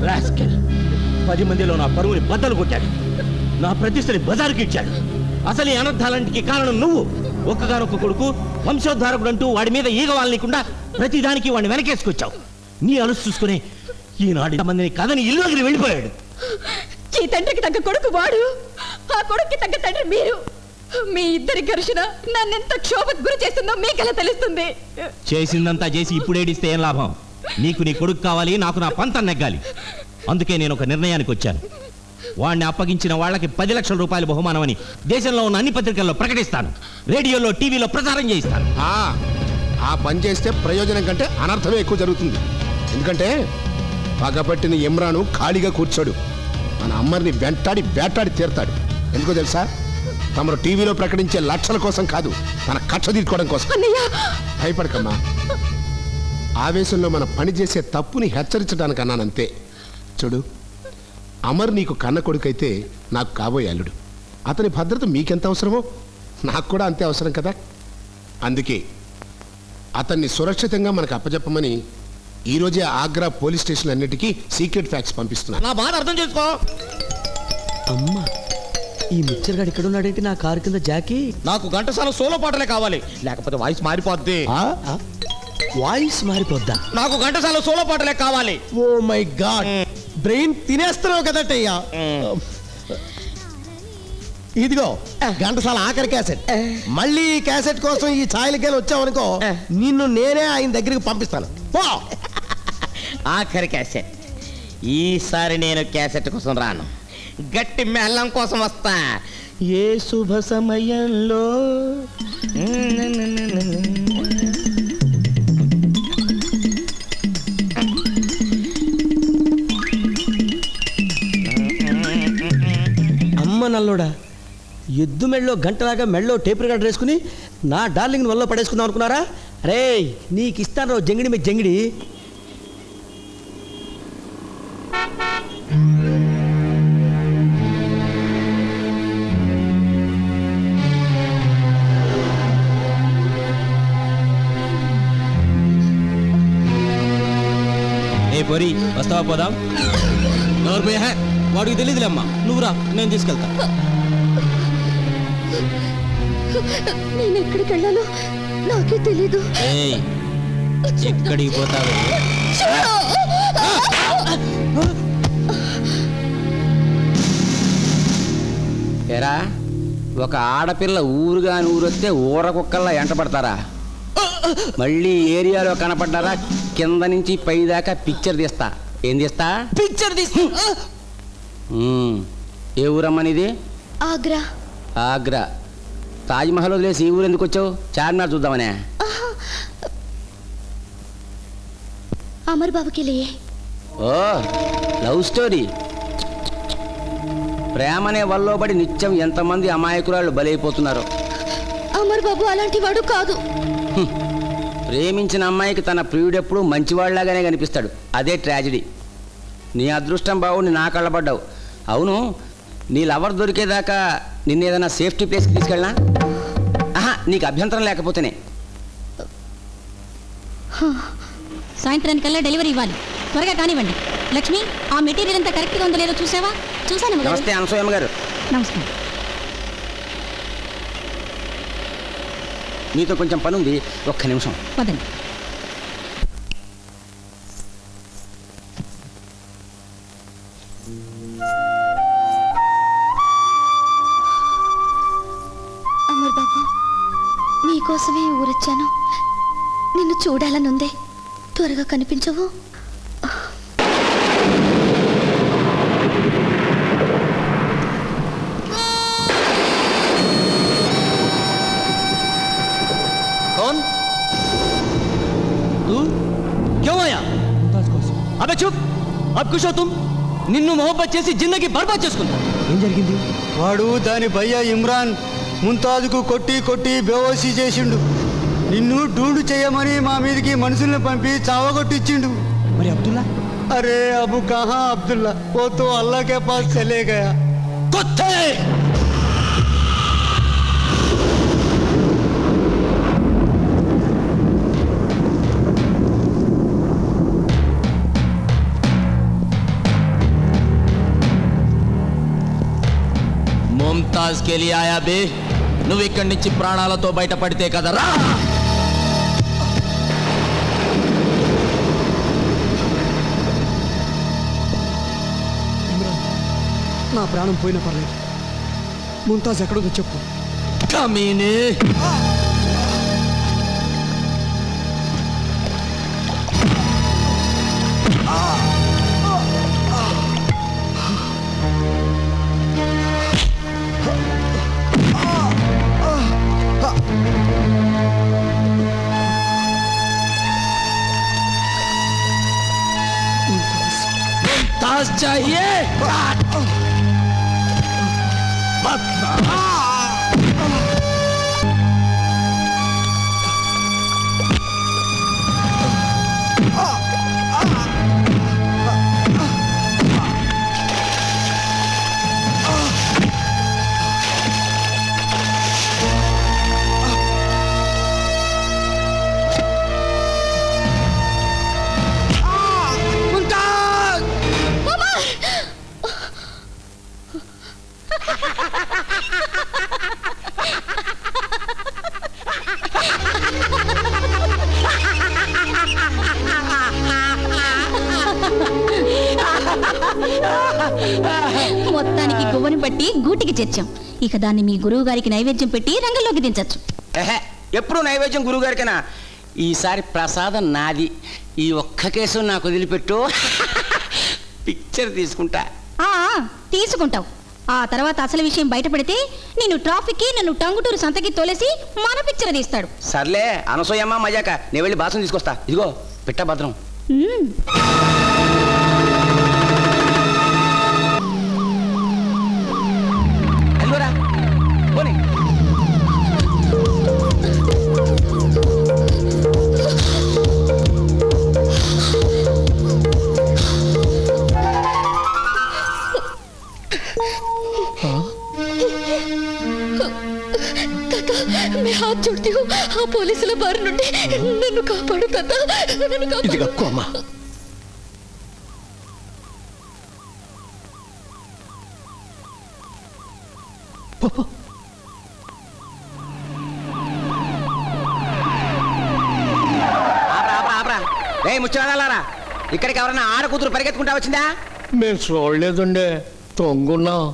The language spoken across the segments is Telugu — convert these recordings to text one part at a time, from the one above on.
రాస్కెల్ 10 మందిలో నా పరువుని బద్దలు కొట్టాడు, నా ప్రతిష్టని బజారుకి ఇచ్చాడు. అసలు ఈ అనర్థాలంటికి కారణం నువ్వు. ఒక్కగానొక్క కొడుకు వంశోద్ధారకుడు అంటూ వాడి మీద ఈగ వాలనీయకుండా ప్రతిదానికి వాడిని వెనకేసుకొచ్చావు. నీ అలుసు చూసుకునే ఈనాడు మందిని కథని ఇల్లుకి వెళ్ళిపోయాడు. ఈ తండ్రికి తగ్గ కొడుకు వాడు, ఆ కొడుక్కి తగ్గ తండ్రి మీరు. మీ ఇద్దరి ఘర్షణ నన్నెంత క్షోభకు గురి చేస్తుందో మీకెలా తెలుస్తుంది? చేసిందంతా చేసి ఇప్పుడేడిస్తే ఏం లాభం? నీకు నీ కొడుకు కావాలి, నాకు నా పంతం నెగ్గాలి. అందుకే నేను ఒక నిర్ణయానికి వచ్చాను. వాడిని అప్పగించిన వాళ్ళకి 10 లక్షల రూపాయలు బహుమానమని దేశంలో ఉన్న అన్ని పత్రికల్లో ప్రకటిస్తాను. రేడియోలో, టీవీలో ప్రచారం చేయిస్తాను. ఆ పని చేస్తే ప్రయోజనం కంటే అనర్థమే ఎక్కువ జరుగుతుంది. ఎందుకంటే పగపట్టిన ఇమ్రాను ఖాళీగా కూర్చోడు. మన అమ్మని వేటాడి తీరుతాడు. ఎందుకో తెలుసా? తమరు టీవీలో ప్రకటించే లక్షల కోసం కాదు, తన కక్ష తీర్చుకోవడం కోసం. భయపడకమ్మా. ఆవేశంలో మన పని చేసే తప్పుని హెచ్చరించడానికి అన్నానంతే. చూడు, అమర్ నీకు కన్న కొడుకైతే నాకు కాబోయే అల్లుడు. అతని భద్రత మీకెంత అవసరమో నాకు కూడా అంతే అవసరం కదా. అందుకే అతన్ని సురక్షితంగా మనకు అప్పచెప్పమని ఈరోజే ఆగ్రా పోలీస్ స్టేషన్ అన్నిటికీ సీక్రెట్ ఫ్యాక్స్ పంపిస్తున్నా. నా బాధ అర్థం చేసుకో. అమ్మా, ఈ మిక్చర్ గాడు ఇక్కడ ఉన్నాడేంటి? నా కారు కింద జాకీ. నాకు ఘంటసాల సోలో పాటలే కావాలి, లేకపోతే వాయిస్ మారిపోద్ది. వాయిస్ మారిపోద్దా? నాకు ఘంటసాల సోలో పాటలే కావాలి. ఓ మై గాడ్, బ్రెయిన్ తినేస్తున్నావు కదటయ్యా. ఇదిగో ఘంటసాల ఆఖరి క్యాసెట్. మళ్ళీ ఈ క్యాసెట్ కోసం ఈ ఛాయలకెళ్ళి వచ్చావనుకో, నిన్ను నేనే ఆయన దగ్గరికి పంపిస్తాను. ఆఖరి క్యాసెట్. ఈసారి నేను క్యాసెట్ కోసం రాను, గట్టి మెల్లం కోసం వస్తా. ఏ శుభ సమయంలో అమ్మ నల్లోడా, ఎద్దు మెళ్ళో గంటలాగా మెళ్ళో టేప్ రికార్డర్ వేసుకుని నా డార్లింగ్ వల్ల పడేసుకుందాం అనుకున్నారా? రే, నీకు ఇస్తాను జంగిడి మీ జంగిడి. ఏ పొరి, వస్తావా? పోదాం. వాడికి తెలియదులేమ్మా, నువ్వురా, నేను తీసుకెళ్తా. నేను ఎక్కడికి వెళ్ళాలో నాకే తెలీదు. ఎక్కడికి పోతావే? ఎరా, ఒక ఆడపిల్ల ఊరుగాని ఊరొస్తే ఊర కుక్కల్లా ఎంటపడతారా? మళ్ళీ ఏరియాలో కనపడ్డారా కింద నుంచి పై దాకా పిక్చర్ తీస్తా. ఏం తీస్తా? పిక్చర్ తీస్తా. ఏ ఊరమ్మనిది? ఆగ్రా. ఆగ్రా. తాజ్మహల్ వదిలేసి ఈ ఊరు ఎందుకు వచ్చావు? చార్మినార్ చూద్దామనే. అమర్ బాబుకి లేయే. ఓ, లవ్ స్టోరీ. ప్రేమనే వల్లోబడి నిత్యం ఎంతమంది అమాయకురాళ్ళు బలైపోతున్నారు. అమర్ బాబు అలాంటి వాడు కాదు. ప్రేమించిన అమ్మాయికి తన ప్రియుడెప్పుడు మంచివాళ్లాగానే కనిపిస్తాడు. అదే ట్రాజడీ. నీ అదృష్టం బావుని నా కళ్ళబడ్డావు. అవును, నీ లవర్ దొరికేదాకా నిన్నేదైనా సేఫ్టీ ప్లేస్కి తీసుకెళ్ళనా? నీకు అభ్యంతరం లేకపోతేనే. సాయంత్రానికల్లా డెలివరీ ఇవ్వాలి, త్వరగా కానివ్వండి. లక్ష్మి, ఆ మెటీరియల్ అంతా కరెక్ట్గా ఉందో లేదో చూసావా? చూసాను. నమస్తే అనసూయమ్మ గారు. నమస్కారం. మీతో కొంచెం పని ఉంది, ఒక్క నిమిషం. పదండి. అమర్ బాబు, నీకోసమే ఊరొచ్చాను. నిన్ను చూడాలనుందే, త్వరగా కనిపించవు? అబే చూప్, అబ్ కుష్ హో తుమ్. నిన్ను మొహబ్బత్ చేసి జిందగీ బర్బాద్ చేసుకుంటా. ఏం జరిగింది? వాడు దాని భయ్య ఇమ్రాన్ ముంతాజ్కు కొట్టి కొట్టి బేవోసి చేసిండు. నిన్ను డూడు చేయమని మా మీదకి మనుషుల్ని పంపి చావగొట్టించిండు. మరి అబ్దుల్లా? అరే అబు కహా అబ్దుల్లా, ఓ తో అల్లా కే పాస్ చలే గయా. కుత్తే! ముంతాజ్ కే లియే ఆయా బే. నువ్వు ఇక్కడి నుంచి ప్రాణాలతో బయటపడితే కదరా. నా ప్రాణం పోయినా పర్లేదు. ముంతాజ్ ఎక్కడుందో చెప్పు. కమీనే. मुमताज चाहिए. మొత్తానికి గువ్వని పట్టి గూటికి చేర్చాం. ఇక దాన్ని మీ గురువు గారికి నైవేద్యం పెట్టి రంగంలోకి దించచ్చు. ఎప్పుడు నైవేద్యం గురువు గారికైనా. ఈసారి ప్రసాదం నాది. ఈ ఒక్క కేసు నాకు వదిలిపెట్టు. పిక్చర్ తీసుకుంటా. తీసుకుంటావు. ఆ తర్వాత అసలు విషయం బయటపడితే నేను ట్రాఫిక్కి నన్ను టంగుటూరు సంతకి తోలేసి మన పిక్చర్ తీస్తాడు. సర్లే అనసూయమ్మ మజాక. నేను వెళ్ళి బాసం తీసుకొస్తా. ఇదిగో పిట్ట భద్రం. వెళ్ళురా పోనీ. मैं हाथ जोड़ती हूँ. हाँ పోలీసుల బారి నుండి నన్ను కాపాడు తాత. ఇదిగో కోమ. ముచ్చాడాలారా. ఇక్కడికి ఎవరన్నా ఆడ కూతురు పరిగెత్తుకుంటా వచ్చిందా? మేము చూడలేదండి, తొంగున్నాం.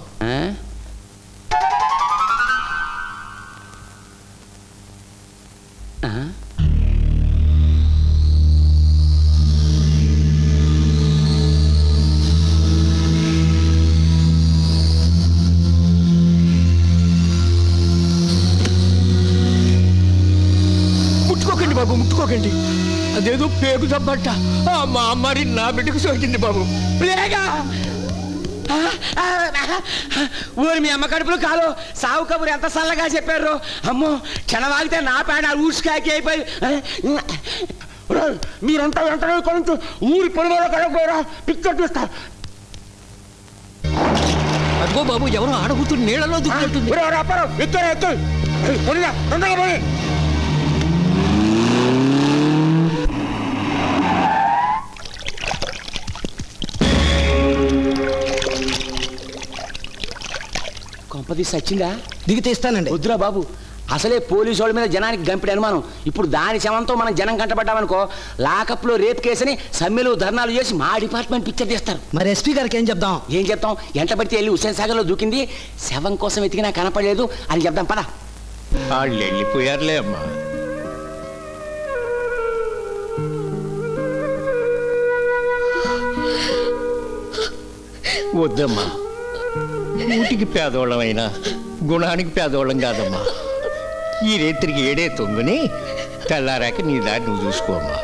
ముట్టుకోకండి బాబు, ముట్టుకోకండి. అదేదో పేగు దబ్బట్ట. మా అమ్మారి నా బిడ్డకు సోకింది బాబు. ఊరి మీ అమ్మ కడుపులో కాదు. సావు కబురు ఎంత సల్లగా చెప్పారు. అమ్మో క్షణవాగితే నా పేడ ఊసుకాకి అయిపోయి. మీరంతా వెంటనే కొంచెం ఊరి పొలిమేర కడపరా పిక్చర్ చూస్తా. అదిగో బాబు, ఎవరో ఆడకూతురు నీళ్ళలో దిగుతుంది. కొంపది సచ్చిందా? దిగి తీస్తానండి. వద్దురా బాబు, అసలే పోలీసు వాళ్ళ మీద జనానికి గంపిడి అనుమానం. ఇప్పుడు దాని శవంతో మనం జనం కంటపడ్డామనుకో, లాకప్లో రేప్ కేసుని సమ్మెలు ధర్నాలు చేసి మా డిపార్ట్మెంట్ పిక్చర్ తీస్తారు. మరి ఎస్పీ గారికి ఏం చెప్దాం? ఏం చెప్తాం? ఎంట పడితే వెళ్ళి హుస్సేన్ సాగర్లో దూకింది, శవం కోసం వెతికినా కనపడలేదు అని చెప్దాం. పదా వాళ్ళు వెళ్ళిపోయారులే అమ్మా. వద్దమ్మా, ఊటికి పేదవాళ్ళమైనా గుణానికి పేదవాళ్ళం కాదమ్మా. ఈ రేత్రికి ఏడే తొంగుని తెల్లారాక నీ దారి నువ్వు చూసుకోమ్మా.